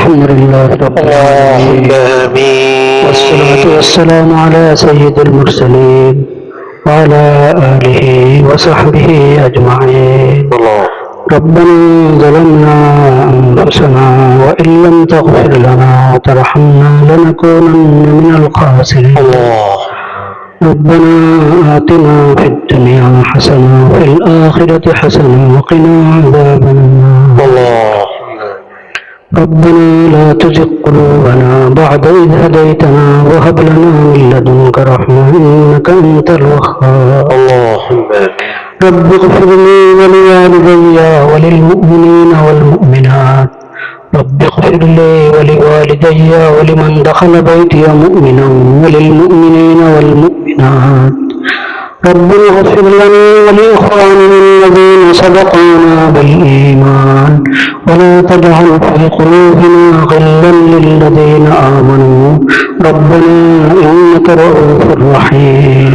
الحمد لله رب العالمين، والصلاة والسلام على سيد المرسلين وعلى آله وصحبه أجمعين. ربنا ظلمنا أنفسنا وإن لم تغفر لنا وترحمنا لنكونن من الخاسرين. ربنا آتنا في الدنيا حسنة وفي الآخرة حسنة وقنا عذاب النار. ربنا لا تزغ قلوبنا بعد إذ هديتنا وهب لنا من لدنك رحمة إنك أنت الوهاب. رب اغفر لي ولوالدي وللمؤمنين والمؤمنات. رب اغفر لي ولوالدي ولمن دخل بيتي مؤمنا وللمؤمنين والمؤمنات. ربنا اغفر لنا ولإخواننا الذين سبقونا بالإيمان ولا تجعل في قلوبنا غلا للذين آمنوا ربنا إنك رؤوف رحيم.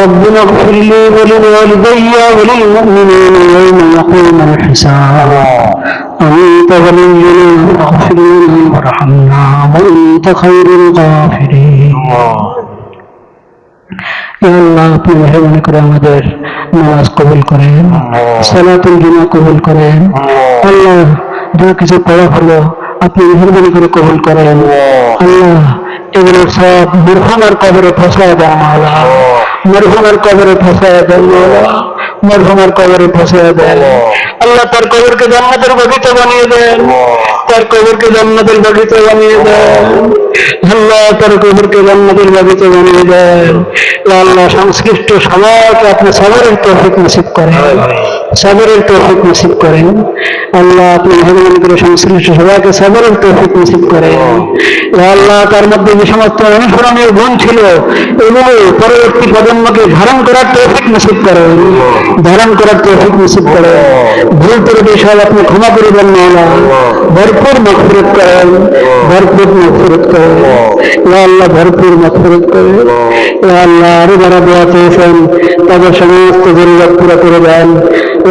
ربنا اغفر لي ولوالدي وللمؤمنين يوم يقوم الحساب. أنت ولينا فاغفر لنا وارحمنا وأنت خير الغافرين. আল্লাহ আপনি মেহেরবানি করে আমাদের নামাজ কবুল করেন, সালাতুল জুমা কবুল করেন। আল্লাহ যা কিছু পড়া হলো আপনি মেহেরবানি করে কবুল করেন। আল্লাহ এগুলোর সব মরহুমের কবরে ফসায় দেন আল্লাহ, মরহুমের কবরে ফসায় দেন আল্লাহ, মরহুমের কবরে ফসায় দেন আল্লাহ। তার কবরকে জান্নাতের বাগিচা বানিয়ে দেন, তার কবরকে জান্নাতের বাগিচা বানিয়ে দেন আল্লাহ, তার কবরকে জান্নাতের বাগিচা বানিয়ে দেন আল্লাহ। সংশ্লিষ্ট সবাইকে আপনি সবরের তৌফিক নসিব করেন, সবরের তৌফিক নসিব করেন আল্লাহ। আপনি মেহেরবানি করে সংশ্লিষ্ট সবাইকে সবরের তৌফিক নসিব করেন আল্লাহ। তার মধ্যে যে সমস্ত অনুসরণের গুণ ছিল এগুলো পরবর্তী প্রজন্মকে ধারণ করার তৌফিক নসিব করেন, ধারণ করার তৌফিক নসিব করেন। ভুল ত্রুটি সব আপনি ক্ষমা করে দেন আল্লাহ, ভরপুর মাগফিরাত করেন, ভরপুর মাগফিরাত করেন আল্লাহ, ভরপুর মাগফিরাত করেন আল্লাহ। আরো যারা দোয়া চেয়েছেন তাদের সমস্ত জরুরত পুরো করে দেন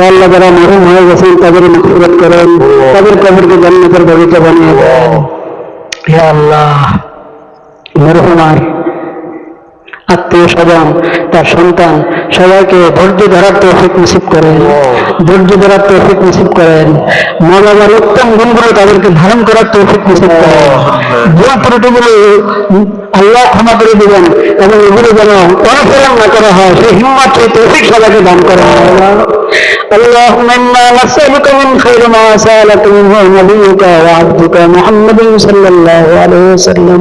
আল্লাহ। যারা মরহুম হয়ে গেছেন তাদের মাগফিরাত করেন, তাদের কবরকে জান্নাতের বাগিচা বানিয়ে দেন আল্লাহ। মরহুমার আত্মীয় স্বজন তার সন্তান সবাইকে ধৈর্য ধরার তৌফিক নসিব করেন, ধৈর্য ধরার তৌফিক নসিব করেন। মা বাবার উত্তম গুণগুলো তাদেরকে ধারণ করার তৌফিক নসিব করেন। ভুল ত্রুটিগুলো আল্লাহ ক্ষমা করে দিবেন এবং এগুলো যেন অনুসরণ না করা হয় সেই হিম্মত সেই তৌফিক সবাইকে দান করেন اللهم إنا نسألك من خير ما سألك منه نبيك وعبدك محمد صلى الله عليه وسلم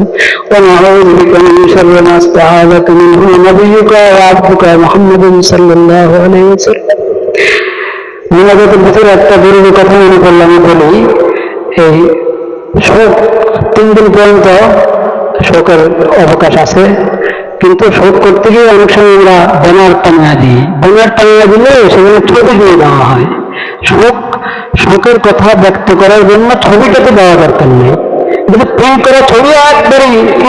ونعوذ بك من شر ما استعاذك منه نبيك وعبدك محمد صلى الله عليه وسلم. মোনাজাতের ভিতরে একটা জরুরি কথা মনে করলাম, বলি এই শোক 3 দিন পর্যন্ত শোকের অবকাশ আছে, কিন্তু শোক করতে গিয়ে অনেক সময় আমরা ব্যানার টাঙিয়ে দিই, ব্যানার টাঙিয়ে দিলে সেখানে ছবি দিয়ে দেওয়া হয়। শোকের কথা ব্যক্ত করার জন্য ছবিটাকে দেওয়া দরকার নেই, কিন্তু প্রিন্ট করা ছবি একবারে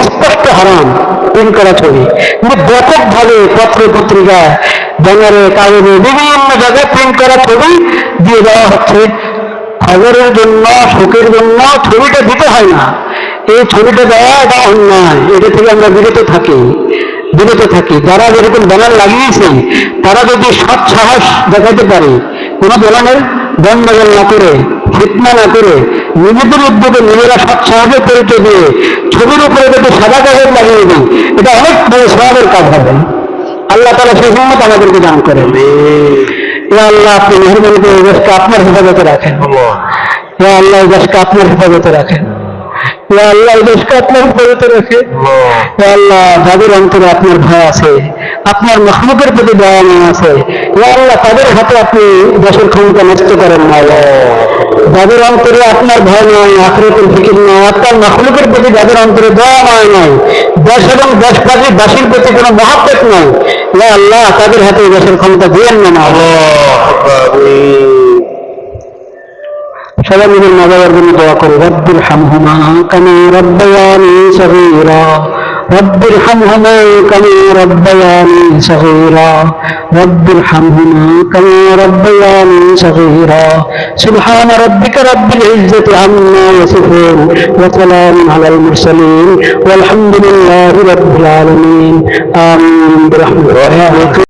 স্পষ্ট হারাম, প্রিন্ট করা ছবি। কিন্তু ব্যাপকভাবে পত্র পত্রিকায় ব্যানারে কাগজে বিভিন্ন জায়গায় প্রিন্ট করা ছবি দিয়ে দেওয়া হচ্ছে। খবরের জন্য শোকের জন্য ছবিটা দিতে হয় না, এই ছবিটা দেওয়া এটা অন্যায়, এটা থেকে আমরা বিরত থাকি। যারা যেরকম ব্যানার লাগিয়েছে তারা যদি সৎ সাহস দেখাতে পারে, কোনো ধরনের গন্ডগোল না করে, ফিতনা না করে, নিজেদের উদ্যোগে নিজেরা সৎ সাহসের পরিচয় দিয়ে ছবির উপরে যদি সাদা কাগজ লাগিয়ে দিই, এটা অনেক বড় সওয়াবের কাজ হবে। আল্লাহ তাআলা সেই হিম্মত আমাদেরকে দান করেন। আল্লাহ আপনি মেহেরবানি করে এই দেশকে আপনার হেফাজতে রাখেন, আল্লাহ এই দেশকে আপনার হেফাজতে রাখেন আল্লাহ, এই দেশকে আপনার হেফাজতে রাখে আল্লাহ। যাদের অন্তরে আপনার ভয় আছে, আপনার মাখলুকের প্রতি দয়া আছে আল্লাহ, তাদের হাতে আপনি দেশের ক্ষমতা নষ্ট করেন না। যাদের অন্তরে আপনার ভয় নয়, আখিরাতের ফিকির নয়, আপনার মাখলুকের প্রতি যাদের অন্তরে দয়া নয়, দেশ এবং দেশবাসীর প্রতি কোনো মহব্বত নয় আল্লাহ, তাদের হাতে দেশের ক্ষমতা দিয়েন না সবাই নিজের মা বাবার জন্য দোয়া করে। রব্বির হামহুমা কামা রাব্বায়ানি সগীরা رب ارحمهما كما ربياني صغيرا رب ارحمهما كما ربياني صغيرا سبحان ربك رب العزة عما يصفون وسلام على المرسلين والحمد لله رب العالمين آمين برحمتك.